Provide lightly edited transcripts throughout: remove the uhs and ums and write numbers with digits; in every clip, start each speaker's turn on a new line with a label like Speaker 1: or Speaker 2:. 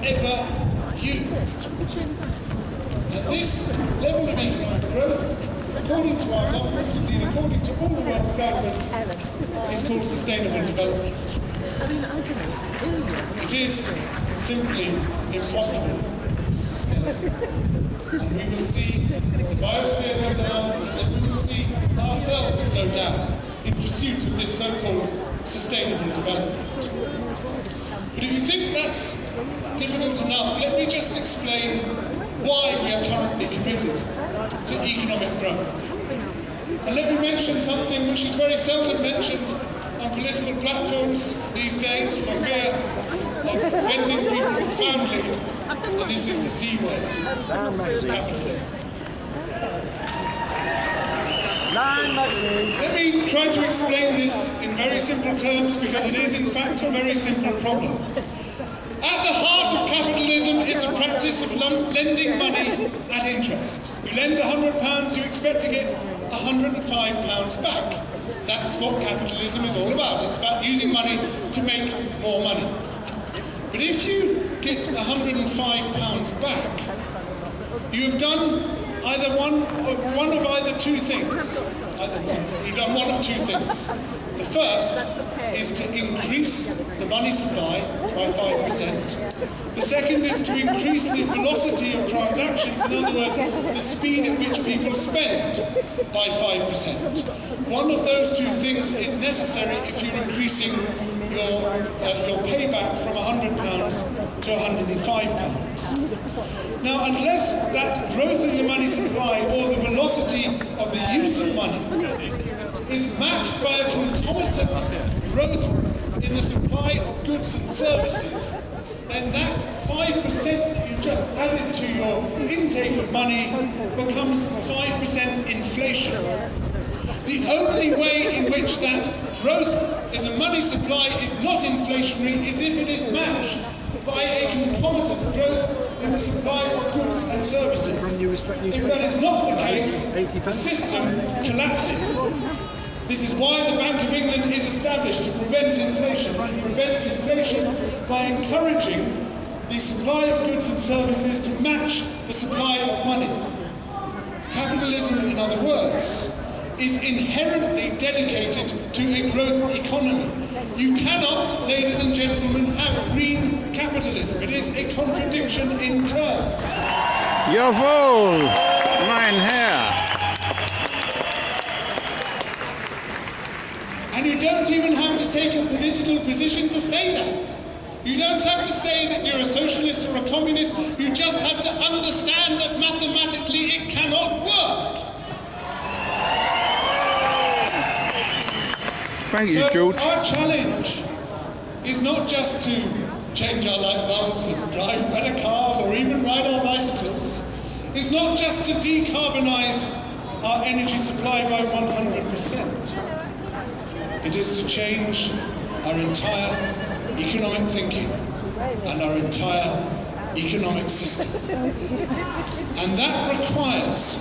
Speaker 1: ever used. At this level of economic growth, according to our governments, indeed according to all the world's governments, is called sustainable development. It is simply impossible to sustain. And we will see the biosphere go down, and we will see ourselves go down in pursuit of this so-called sustainable development. But if you think that's difficult enough, let me just explain why we are currently committed to economic growth. And let me mention something which is very seldom mentioned on political platforms these days for fear of offending people profoundly, and this is the C word, capitalism. Let me try to explain this in very simple terms because it is in fact a very simple problem. At the heart of capitalism is a practice of lending money at interest. You lend £100, you expect to get £105 back. That's what capitalism is all about. It's about using money to make more money. But if you get £105 back, you have done either one of either two things. You've done one of two things. The first is to increase the money supply by 5%. The second is to increase the velocity of transactions, in other words, the speed at which people spend, by 5%. One of those two things is necessary if you're increasing your payback from £100 to £105. Now, unless that growth in the money supply or the velocity of the use of money is matched by a concomitant growth in the supply of goods and services, then that 5% you just added to your intake of money becomes 5% inflation. The only way in which that growth in the money supply is not inflationary is if it is matched by a concomitant growth in the supply of goods and services. If that is not the case, the system collapses. This is why the Bank of England is established, to prevent inflation. It prevents inflation by encouraging the supply of goods and services to match the supply of money. Capitalism, in other words, is inherently dedicated to a growth economy. You cannot, ladies and gentlemen, have green capitalism. It is a contradiction in terms.
Speaker 2: Jawohl, mein Herr.
Speaker 1: And you don't even have to take a political position to say that. You don't have to say that you're a socialist or a communist. You just have to understand that mathematically it cannot work.
Speaker 2: Thank you, George.
Speaker 1: Our challenge is not just to change our light bulbs and drive better cars or even ride our bicycles. It's not just to decarbonise our energy supply by 100%. It is to change our entire economic thinking and our entire economic system. And that requires,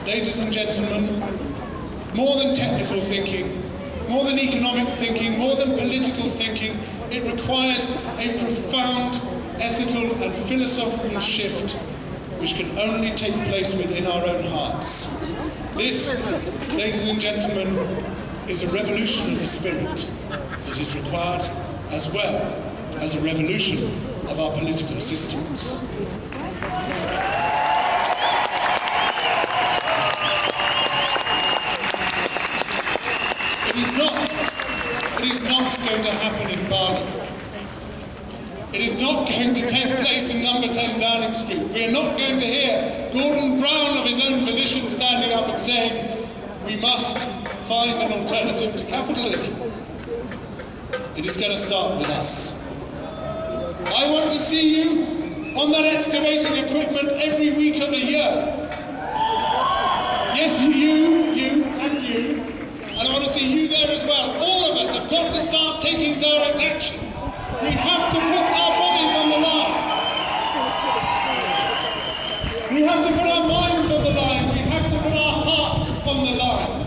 Speaker 1: ladies and gentlemen, more than technical thinking, more than economic thinking, more than political thinking. It requires a profound ethical and philosophical shift which can only take place within our own hearts. This, ladies and gentlemen, is a revolution of the spirit that is required as well as a revolution of our political systems. It is not going to happen in Bali. It is not going to take place in number 10 Downing Street. We are not going to hear Gordon Brown of his own volition standing up and saying, we must find an alternative to capitalism. It is going to start with us. I want to see you on that excavating equipment every week of the year. Yes, you, and you. And I want to see you there as well. All of us have got to start taking direct action. We have to put our bodies on the line. We have to put our minds on the line. We have to put our hearts on the line.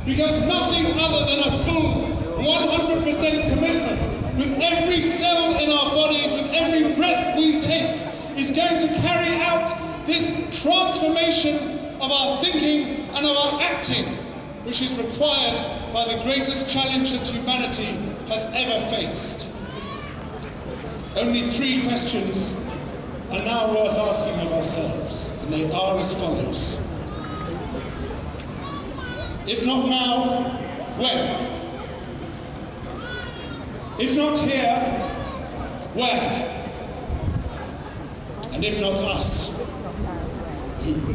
Speaker 1: Because nothing other than a full 100% commitment with every cell in our bodies, with every breath we take, is going to carry out this transformation of our thinking and of our acting, which is required by the greatest challenge that humanity has ever faced. Only 3 questions are now worth asking of ourselves, and they are as follows. If not now, when? If not here, where? And if not us, who?